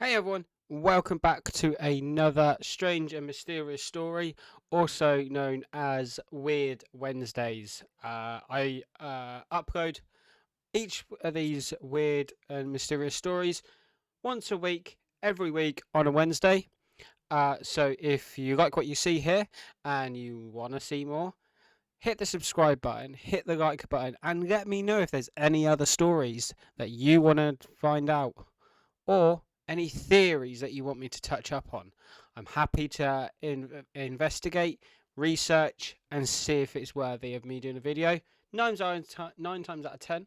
Hey everyone, welcome back to another strange and mysterious story, also known as Weird Wednesdays. I upload each of these weird and mysterious stories once a week, every week on a Wednesday. So if you like what you see here and you want to see more, hit the subscribe button, hit the like button, and let me know if there's any other stories that you want to find out, or any theories that you want me to touch up on. I'm happy to investigate, research, and see if it's worthy of me doing a video. 9 times out of 10,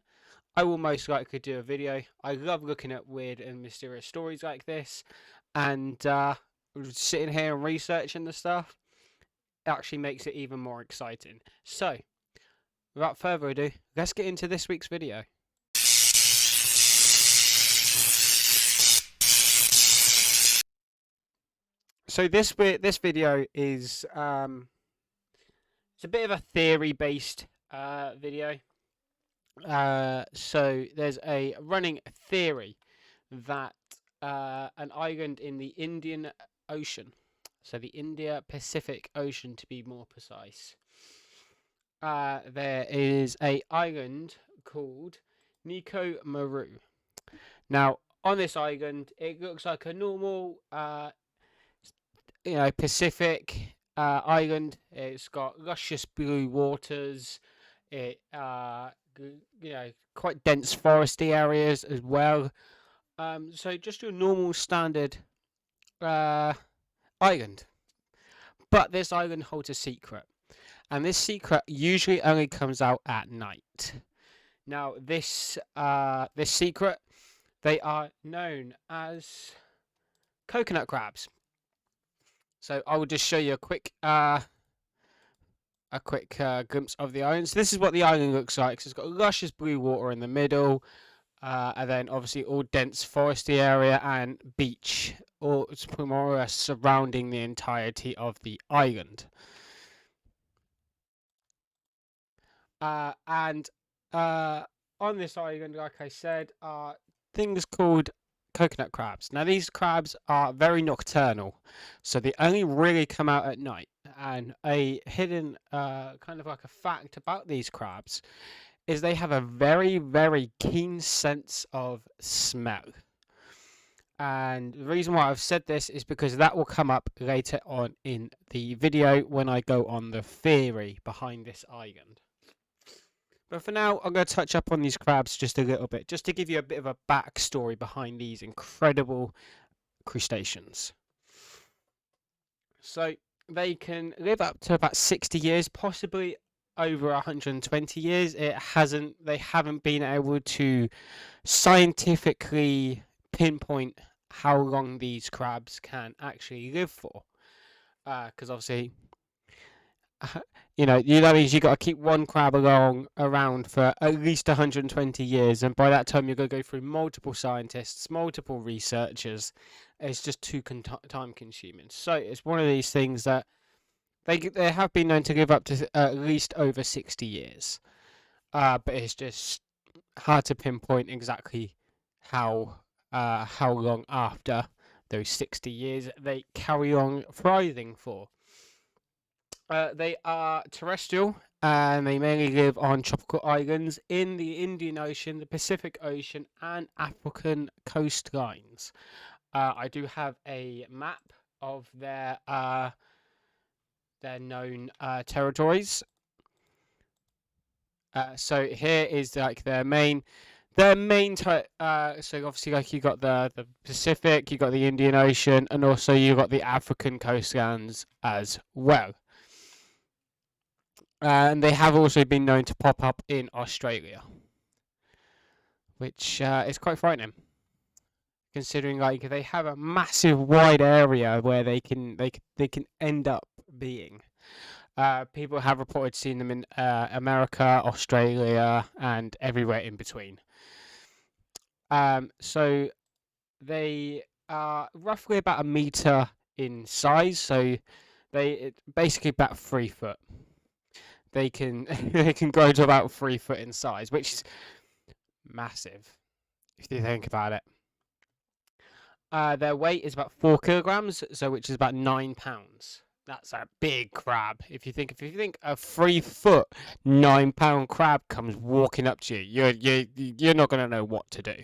I will most likely do a video. I love looking at weird and mysterious stories like this, and sitting here and researching the stuff actually makes it even more exciting. So, without further ado, let's get into this week's video. So this video is it's a bit of a theory based video. So there's a running theory that an island in the Indian Ocean, so the India Pacific Ocean to be more precise, there is a island called Nico Maru. Now on this island, it looks like a normal Pacific island. It's got luscious blue waters. It quite dense foresty areas as well. So just your normal standard island. But this island holds a secret, and this secret usually only comes out at night. Now this secret, they are known as coconut crabs. So I will just show you a quick glimpse of the island. So this is what the island looks like. So it's got luscious blue water in the middle, and then obviously all dense foresty area and beach, or more or less surrounding the entirety of the island. And on this island, like I said, are things called coconut crabs. Now these crabs are very nocturnal, so they only really come out at night. And a hidden kind of like a fact about these crabs is they have a very, very keen sense of smell. And the reason why I've said this is because that will come up later on in the video when I go on the theory behind this island. But for now, I'm going to touch up on these crabs just a little bit, just to give you a bit of a backstory behind these incredible crustaceans. So they can live up to about 60 years, possibly over 120 years. They haven't been able to scientifically pinpoint how long these crabs can actually live for, because obviously that means you got to keep one crab around for at least 120 years, and by that time you're going to go through multiple scientists, multiple researchers. It's just too time consuming. So it's one of these things that they have been known to live up to at least over 60 years, but it's just hard to pinpoint exactly how long after those 60 years they carry on thriving for. They are terrestrial, and they mainly live on tropical islands in the Indian Ocean, the Pacific Ocean, and African coastlines. I do have a map of their known territories. So here is like their main type. So obviously, like you got the Pacific, you got the Indian Ocean, and also you got the African coastlands as well. And they have also been known to pop up in Australia, which is quite frightening, considering like they have a massive wide area where they can end up being. People have reported seeing them in America, Australia, and everywhere in between. So they are roughly about a meter in size. So basically about 3 foot. They can grow to about 3 foot in size, which is massive if you think about it. Their weight is about 4 kilograms, so which is about 9 pounds. That's a big crab. If you think a 3 foot 9 pound crab comes walking up to you, you're not gonna know what to do.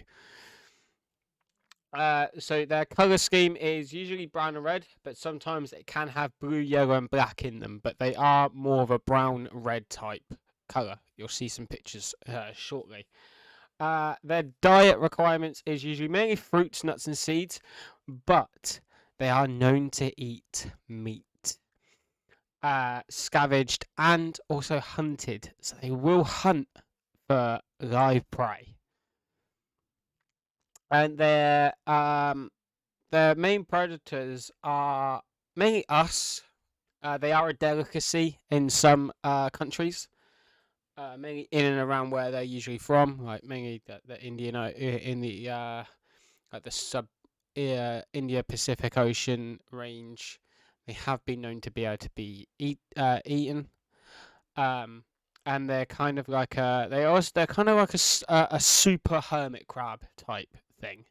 So their color scheme is usually brown and red, but sometimes it can have blue, yellow, and black in them. But they are more of a brown red type color. You'll see some pictures shortly. Their diet requirements is usually mainly fruits, nuts, and seeds, but they are known to eat meat, scavenged, and also hunted. So they will hunt for live prey. And their main predators are mainly us. They are a delicacy in some countries. Mainly in and around where they're usually from, like mainly the Indian in the like the sub India Pacific Ocean range. They have been known to be able to be eaten, and they're kind of like they're kind of like a super hermit crab type thing.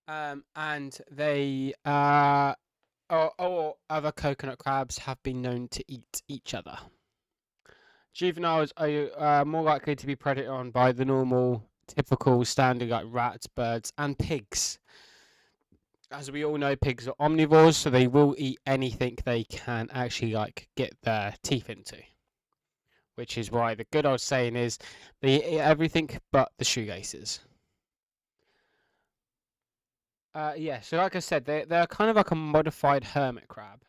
And they or other coconut crabs have been known to eat each other. Juveniles are more likely to be predated on by the normal, typical, standard like rats, birds, and pigs. As we all know, pigs are omnivores, so they will eat anything they can actually like get their teeth into. Which is why the good old saying is, they eat everything but the shoelaces. Yeah, so like I said, they're kind of like a modified hermit crab.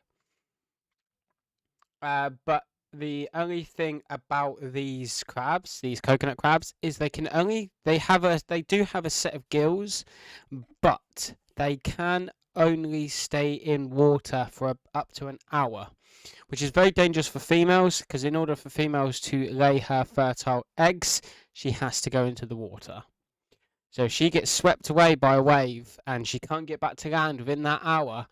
But the only thing about these crabs, these coconut crabs, is they do have a set of gills, but they can only stay in water for up to an hour, which is very dangerous for females, because in order for females to lay her fertile eggs, she has to go into the water. So if she gets swept away by a wave and she can't get back to land within that hour,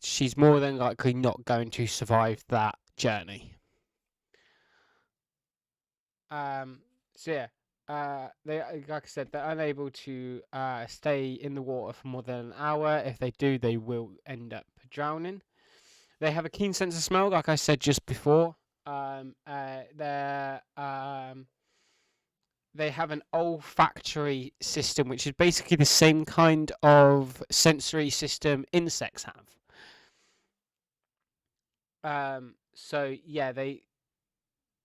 she's more than likely not going to survive that journey. So yeah, they like I said, they're unable to stay in the water for more than an hour. If they do, they will end up drowning. They have a keen sense of smell, like I said just before. They have an olfactory system, which is basically the same kind of sensory system insects have. So yeah, they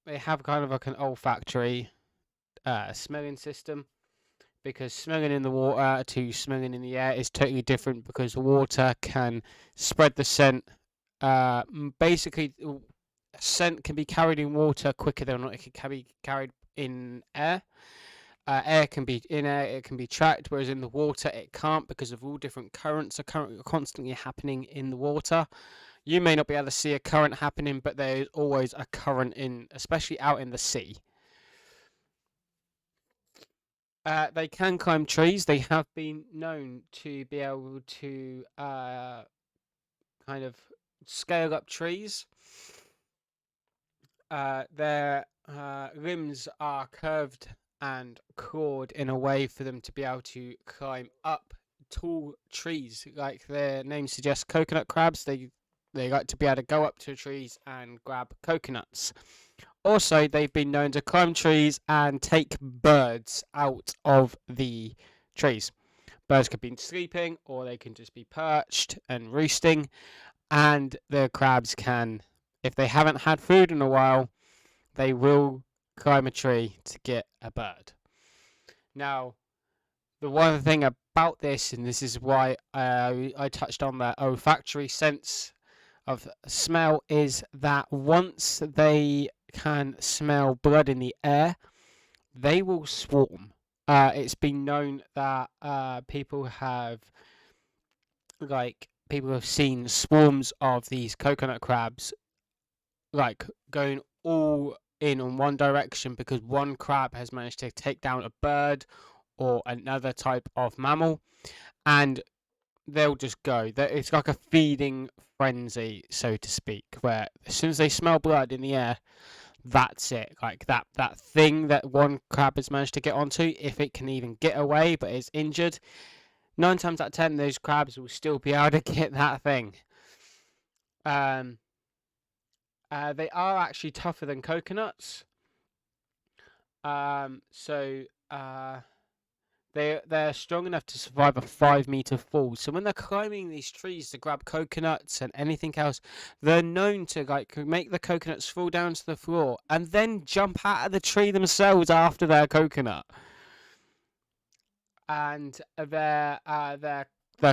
have kind of like an olfactory smelling system, because smelling in the water to smelling in the air is totally different, because water can spread the scent. Basically, scent can be carried in water quicker than it can be carried in air. Air can be in air, it can be tracked, whereas in the water it can't, because of all different currents are constantly happening in the water. You may not be able to see a current happening, but there is always a current especially out in the sea. They can climb trees. They have been known to be able to kind of scale up trees. Their limbs are curved and clawed in a way for them to be able to climb up tall trees. Like their name suggests, coconut crabs, they like to be able to go up to trees and grab coconuts. Also, they've been known to climb trees and take birds out of the trees. Birds could be sleeping, or they can just be perched and roosting. And the crabs can, if they haven't had food in a while, they will climb a tree to get a bird. Now, the one thing about this, and this is why I touched on that olfactory sense of smell, is that once they can smell blood in the air, they will swarm. It's been known that people have seen swarms of these coconut crabs like going all in on one direction, because one crab has managed to take down a bird or another type of mammal, and they'll just go. It's like a feeding frenzy, so to speak, where as soon as they smell blood in the air, that's it. Like that thing that one crab has managed to get onto, if it can even get away but is injured, 9 times out of 10 those crabs will still be able to get that thing. They are actually tougher than coconuts. So they're strong enough to survive a 5-meter fall. So when they're climbing these trees to grab coconuts and anything else, they're known to like make the coconuts fall down to the floor and then jump out of the tree themselves after their coconut. And their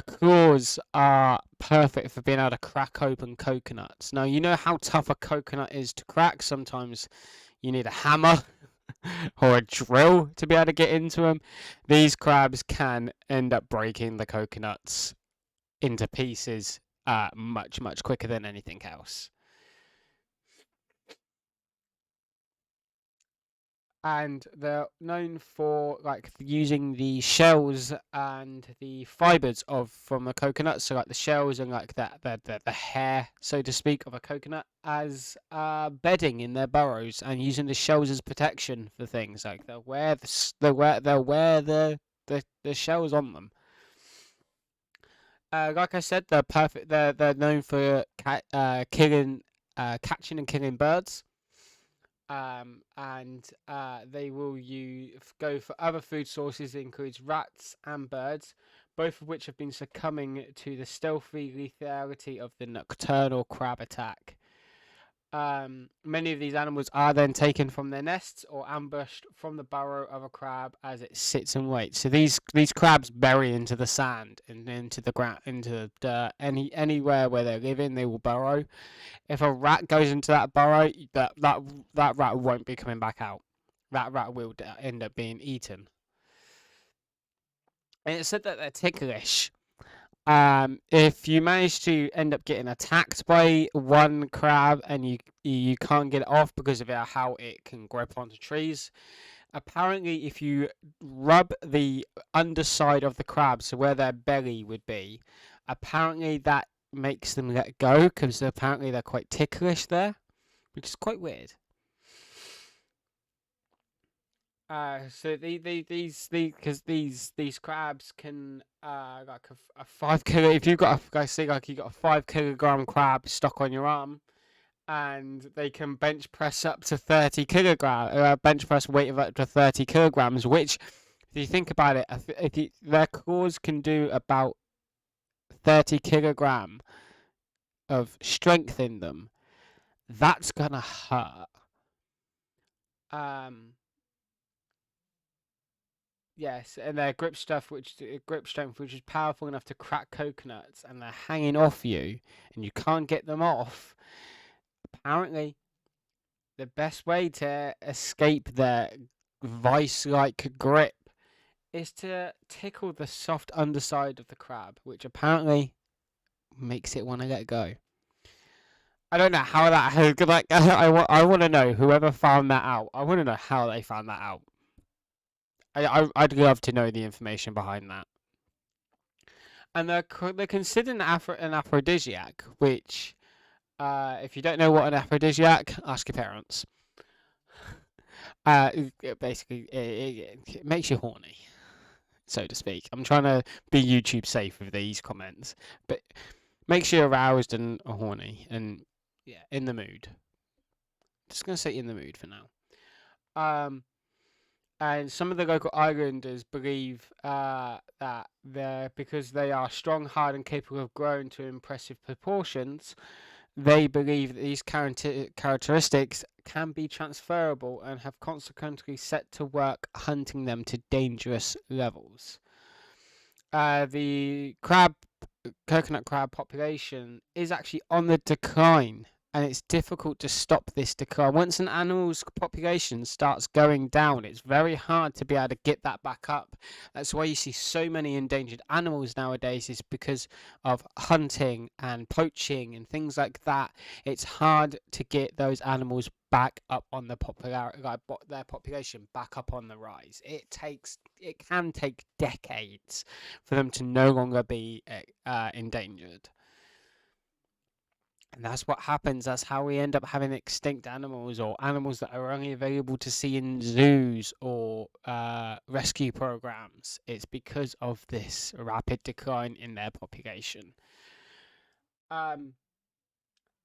claws are perfect for being able to crack open coconuts. Now you know how tough a coconut is to crack. Sometimes you need a hammer or a drill to be able to get into them. These crabs can end up breaking the coconuts into pieces much quicker than anything else. And they're known for like using the shells and the fibers from the coconut, so like the shells and like the hair, so to speak, of a coconut as bedding in their burrows, and using the shells as protection for things. Like they'll wear the shells on them. Like I said, they're perfect. They're known for catching and killing birds. And they will go for other food sources. It includes rats and birds, both of which have been succumbing to the stealthy lethality of the nocturnal crab attack. Many of these animals are then taken from their nests or ambushed from the burrow of a crab as it sits and waits. So these crabs bury into the sand and into the ground, into the dirt, anywhere where they're living, they will burrow. If a rat goes into that burrow, that rat won't be coming back out. That rat will end up being eaten. And it said that they're ticklish. If you manage to end up getting attacked by one crab and you can't get it off because of how it can grip onto trees, apparently if you rub the underside of the crab, so where their belly would be, apparently that makes them let go, because apparently they're quite ticklish there, which is quite weird. So these crabs can like a 5 kilo. If you've got you got a 5 kilogram crab stuck on your arm, and they can bench press up to 30 kilogram, bench press weight of up to 30 kilograms. Which, if you think about it, their claws can do about 30 kilogram of strength in them, that's gonna hurt. Yes, and their grip strength, which is powerful enough to crack coconuts, and they're hanging off you, and you can't get them off. Apparently, the best way to escape their vice-like grip is to tickle the soft underside of the crab, which apparently makes it want to let go. I don't know how that. Like, I want to know whoever found that out. I want to know how they found that out. I'd love to know the information behind that. And they're considered an aphrodisiac, which, if you don't know what an aphrodisiac, ask your parents. Basically, it makes you horny, so to speak. I'm trying to be YouTube safe with these comments, but makes you aroused and horny, and yeah, in the mood. Just gonna say in the mood for now. And some of the local islanders believe that because they are strong, hard, and capable of growing to impressive proportions, they believe that these characteristics can be transferable and have consequently set to work hunting them to dangerous levels. The coconut crab population is actually on the decline, and it's difficult to stop this decline. Once an animal's population starts going down, it's very hard to be able to get that back up. That's why you see so many endangered animals nowadays, is because of hunting and poaching and things like that. It's hard to get those animals back up on the their population back up on the rise. It can take decades for them to no longer be endangered. And that's what happens. That's how we end up having extinct animals, or animals that are only available to see in zoos or rescue programs. It's because of this rapid decline in their population. Um,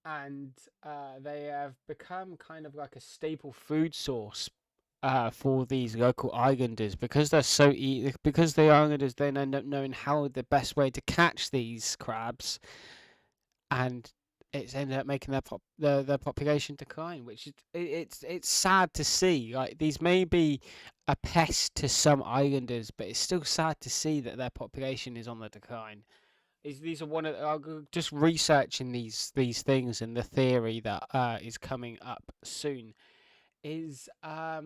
and they have become kind of like a staple food source for these local islanders, because they're because the islanders then end up knowing how the best way to catch these crabs, and it's ended up making their population decline, which is it's sad to see. Like, these may be a pest to some islanders, but it's still sad to see that their population is on the decline. These are one of just researching these things, and the theory that is coming up soon is I'd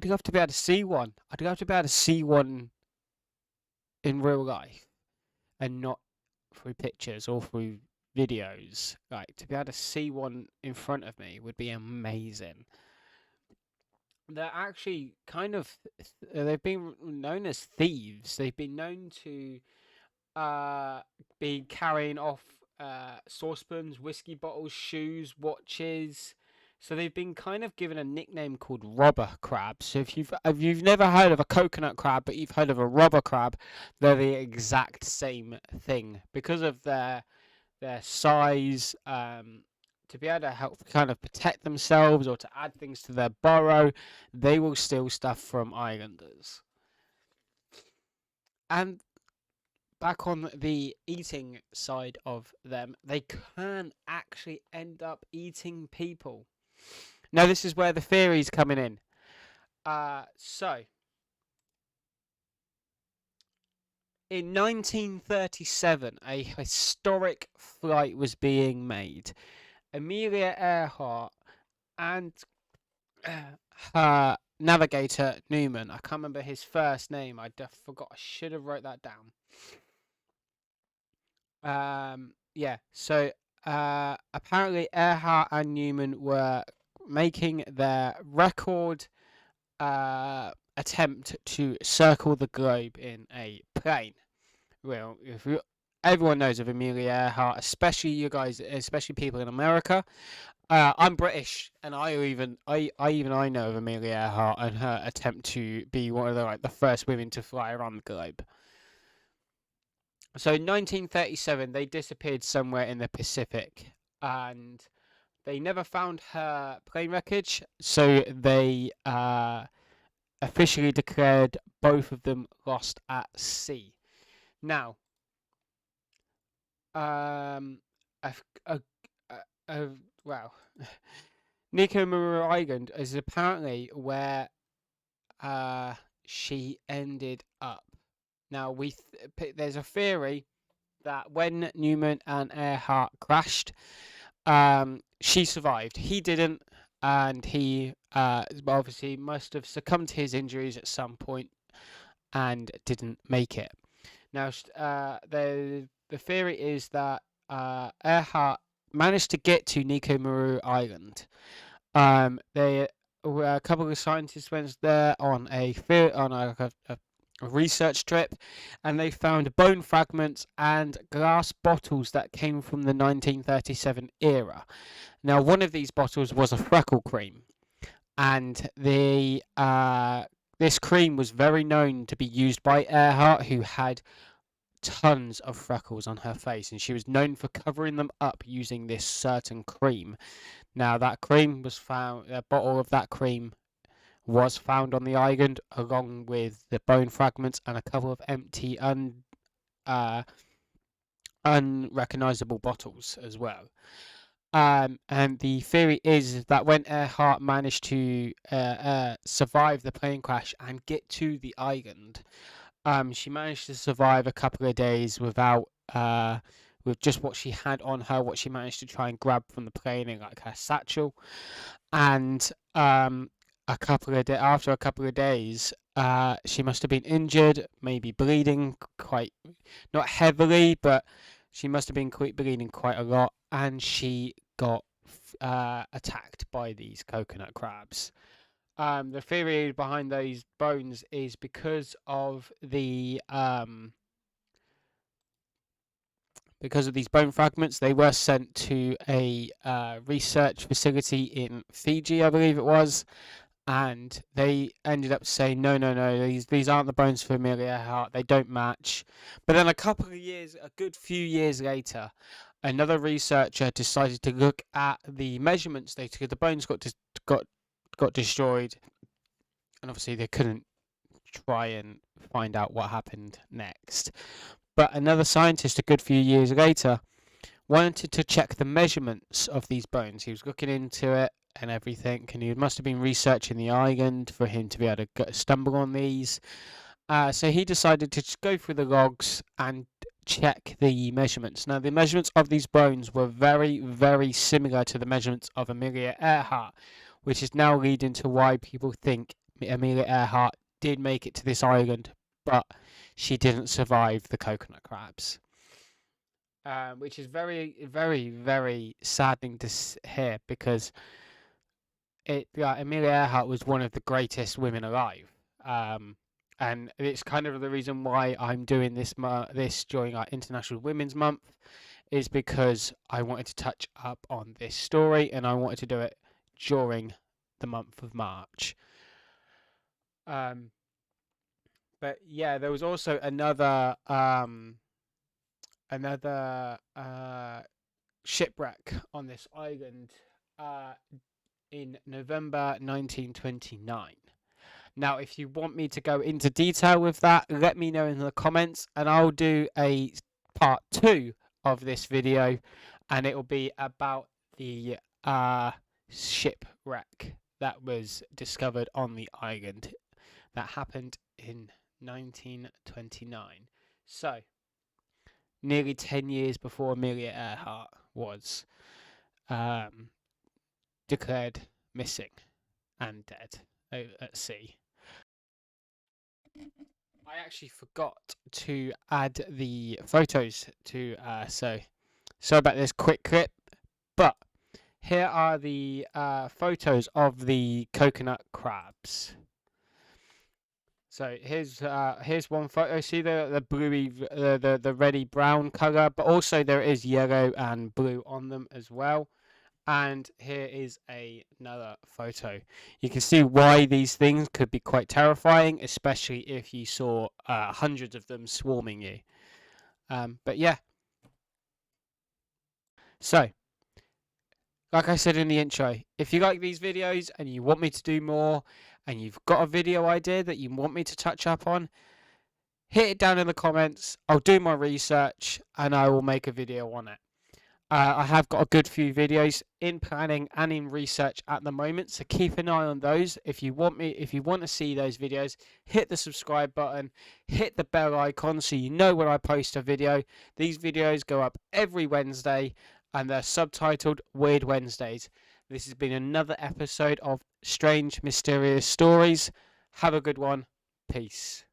love to be able to see one. I'd love to be able to see one in real life, and not through pictures or through videos. Like, to be able to see one in front of me would be amazing. They're actually kind of they've been known as thieves. They've been known to be carrying off saucepans, whiskey bottles, shoes, watches. So they've been kind of given a nickname called robber crabs. So if you've never heard of a coconut crab, but you've heard of a robber crab, they're the exact same thing because of their size. To be able to help kind of protect themselves or to add things to their burrow, they will steal stuff from islanders. And back on the eating side of them, they can actually end up eating people. Now, this is where the theory's coming in. So, in 1937, a historic flight was being made. Amelia Earhart and her navigator, Newman. I can't remember his first name. I forgot. I should have wrote that down. Yeah. So, apparently Earhart and Newman were making their record attempt to circle the globe in a plane. Well, everyone knows of Amelia Earhart, especially you guys, especially people in America. I'm British, and I know of Amelia Earhart and her attempt to be one of the first women to fly around the globe. So in 1937, they disappeared somewhere in the Pacific, and they never found her plane wreckage. So they officially declared both of them lost at sea. Now, um, a, a, well, Nico Maru Island is apparently where she ended up. Now, there's a theory that when Newman and Earhart crashed, she survived. He didn't, and he obviously must have succumbed to his injuries at some point and didn't make it. Now, the theory is that Earhart managed to get to Nico Maru Island. They a couple of scientists went there on a research trip, and they found bone fragments and glass bottles that came from the 1937 era. Now, one of these bottles was a freckle cream, and this cream was very known to be used by Earhart, who had tons of freckles on her face, and she was known for covering them up using this certain cream. Now, that cream was found, a bottle of that cream was found on the island, along with the bone fragments and a couple of empty, unrecognizable bottles as well. And the theory is that when Earhart managed to survive the plane crash and get to the island, she managed to survive a couple of days without with just what she had on her, what she managed to try and grab from the plane in like her satchel, and after a couple of days, she must have been injured, maybe bleeding quite not heavily, but she must have been bleeding quite a lot, and she got attacked by these coconut crabs. The theory behind those bones is because of the because of these bone fragments, they were sent to a research facility in Fiji, I believe it was, and they ended up saying, no, these aren't the bones for Amelia Earhart, they don't match. But then a good few years later, another researcher decided to look at the measurements they took. The bones got destroyed, and obviously they couldn't try and find out what happened next. But another scientist, a good few years later, wanted to check the measurements of these bones. He was looking into it and everything, and he must have been researching the island for him to be able to stumble on these. So he decided to just go through the logs and check the measurements. Now, the measurements of these bones were very, very similar to the measurements of Amelia Earhart, which is now leading to why people think Amelia Earhart did make it to this island, but she didn't survive the coconut crabs. Which is very, very, very saddening to hear, because Amelia Earhart was one of the greatest women alive. And it's kind of the reason why I'm doing this during our International Women's Month, is because I wanted to touch up on this story, and I wanted to do it during the month of March. But yeah, there was also another shipwreck on this island in November 1929. Now, if you want me to go into detail with that, let me know in the comments, and I'll do a part 2 of this video, and it will be about the shipwreck that was discovered on the island that happened in 1929. So, nearly 10 years before Amelia Earhart was declared missing and dead at sea. I actually forgot to add the photos to so about this quick clip, but here are the photos of the coconut crabs. So here's one photo. See the bluey, the reddy brown color, but also there is yellow and blue on them as well. And here is another photo. You can see why these things could be quite terrifying, especially if you saw hundreds of them swarming you. But yeah. So, like I said in the intro, if you like these videos and you want me to do more, and you've got a video idea that you want me to touch up on, hit it down in the comments. I'll do my research and I will make a video on it. I have got a good few videos in planning and in research at the moment, so keep an eye on those. If you want to see those videos, hit the subscribe button, hit the bell icon so you know when I post a video. These videos go up every Wednesday, and they're subtitled Weird Wednesdays. This has been another episode of Strange Mysterious Stories. Have a good one. Peace.